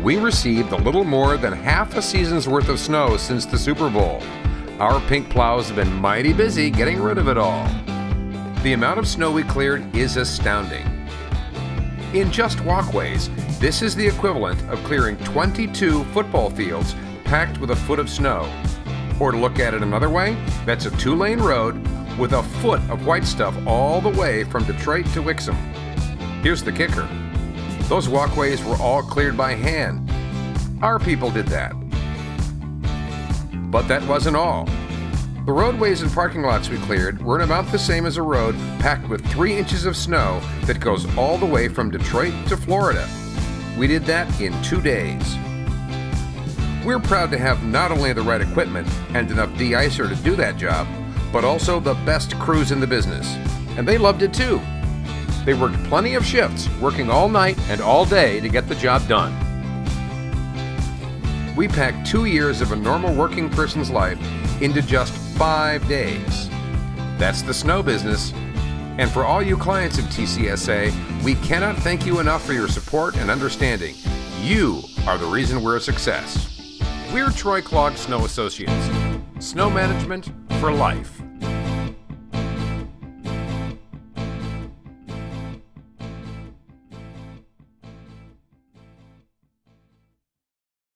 We received a little more than half a season's worth of snow since the Super Bowl. Our pink plows have been mighty busy getting rid of it all. The amount of snow we cleared is astounding. In just walkways, this is the equivalent of clearing 22 football fields packed with a foot of snow. Or to look at it another way, that's a 2-lane road with a foot of white stuff all the way from Detroit to Wixom. Here's the kicker. Those walkways were all cleared by hand. Our people did that. But that wasn't all. The roadways and parking lots we cleared were about the same as a road packed with 3 inches of snow that goes all the way from Detroit to Florida. We did that in 2 days. We're proud to have not only the right equipment and enough de-icer to do that job, but also the best crews in the business. And they loved it too. They worked plenty of shifts, working all night and all day to get the job done. We packed 2 years of a normal working person's life into just 5 days. That's the snow business. And for all you clients of TCSA, we cannot thank you enough for your support and understanding. You are the reason we're a success. We're Clogg Snow Associates. Snow management for life.